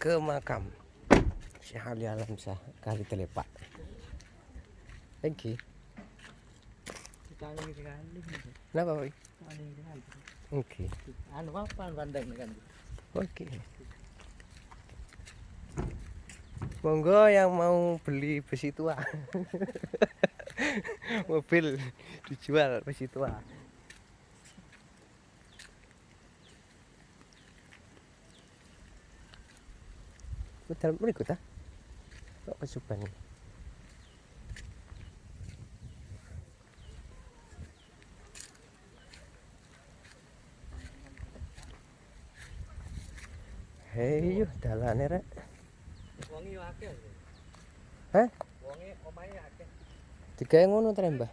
ke makam Syekh Ali Alamsyah Kali Telepak. Lagi. Kenapa, Pak? Oke. Anu apa pandang kan? Oke. Monggo yang mau beli besi tua. Mobil dijual besi tua. Dalam berikut ah. Kok kesuban ini? Hei, yuk dalane rek. Wongi yo akeh. Hah? Wongi omahe akeh. Digawe ngono ta, Mbah?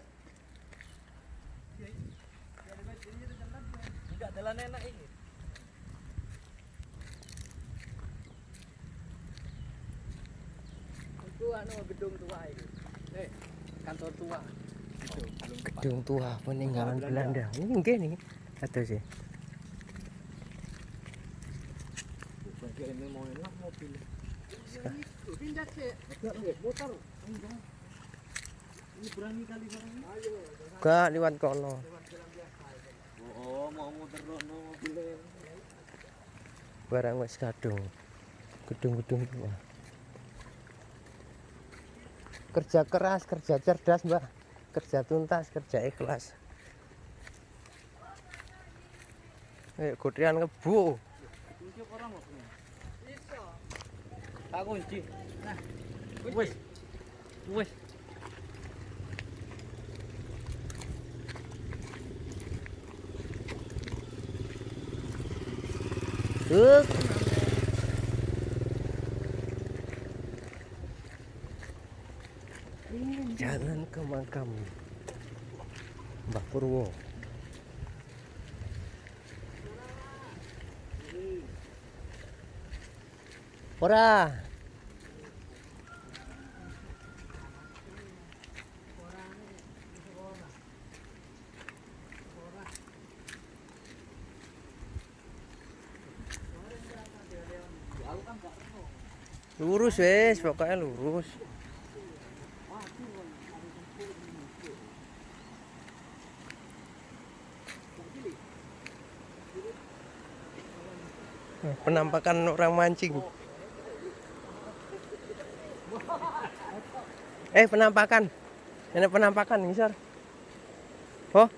Enggak dalan enak iki. Itu anu gedung tua iki. Kantor tua. Gedung tua peninggalan Belanda. Ini nggih nih. Ada sih. Bagian ini mau enak mobil. Pindah sih. Motor. Ini berani kali barang. Ayo. Gak liwat kono. Oh, mau muter rono mobilnya. Barang wis kadung. Gedung-gedung tua. Kerja keras, kerja cerdas, Mbak. Kerja tuntas, kerja ikhlas. Godean kebo. Kunci orang mau punya. Iso. Tak kunci. Nah. Wes. Wes. Jalan ke makam Mbah Purwo. Ora. Lurus wes, pokoknya lurus. Penampakan orang mancing. Penampakan. Ini penampakan, ngisor. Oh.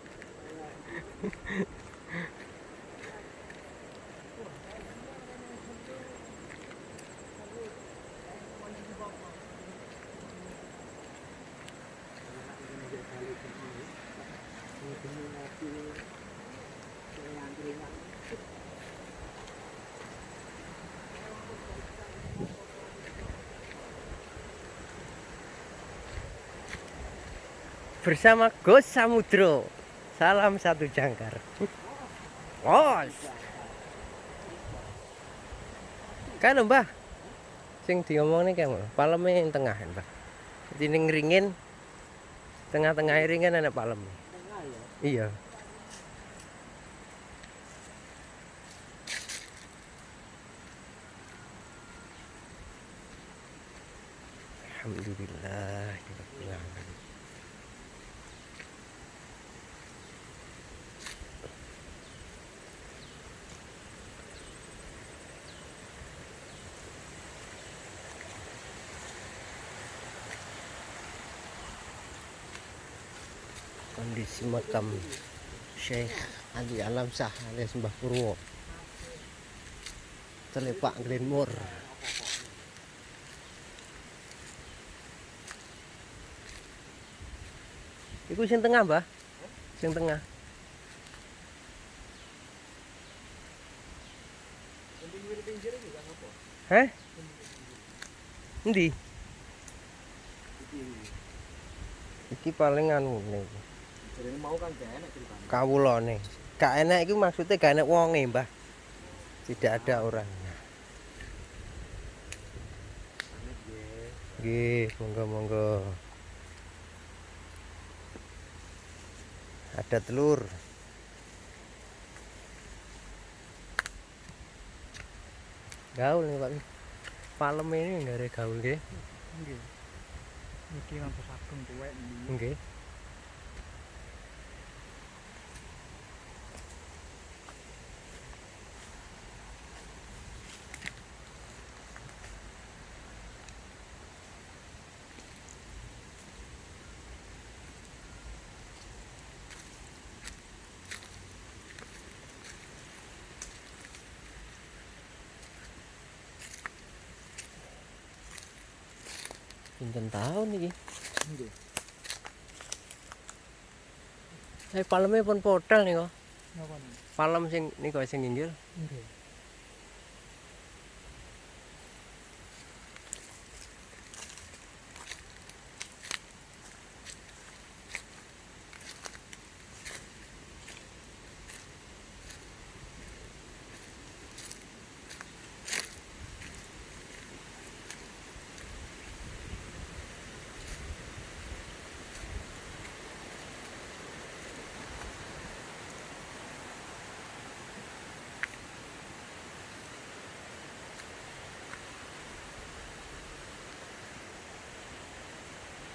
Bersama Gus Samudro. Salam satu jangkar. Os. Kan Mbah. Sing diomongne kae lho, paleme ing tengah, Mbah. Dadi ning ringin tengah-tengah ringin ana palem. Iya. Alhamdulillah. Kondisi makam Syekh Ali Alamsyah alias Mbah Purwo Telepak Glenmore. Iku sing tengah, Mbah. Sing tengah. Pinggir iki kan apa? Hah? Endi? Iki paling anu niku. Jadi mau kan gak enak ceritanya. Kawulane. Gak enak iku maksudnya gak enak wonge, Mbah. Tidak ada orangnya. Nggih, monggo-monggo. Ada telur. Gaul nih, Pak. palem ini nggak ada gaul nggih. Nggih. Niki ngantos ageng tuwek iki. Nggih. Pinten tahun iki? Nggih. Paleme pun podal nih kok. Napa niku? Palem sing niku sing inggil. Nggih.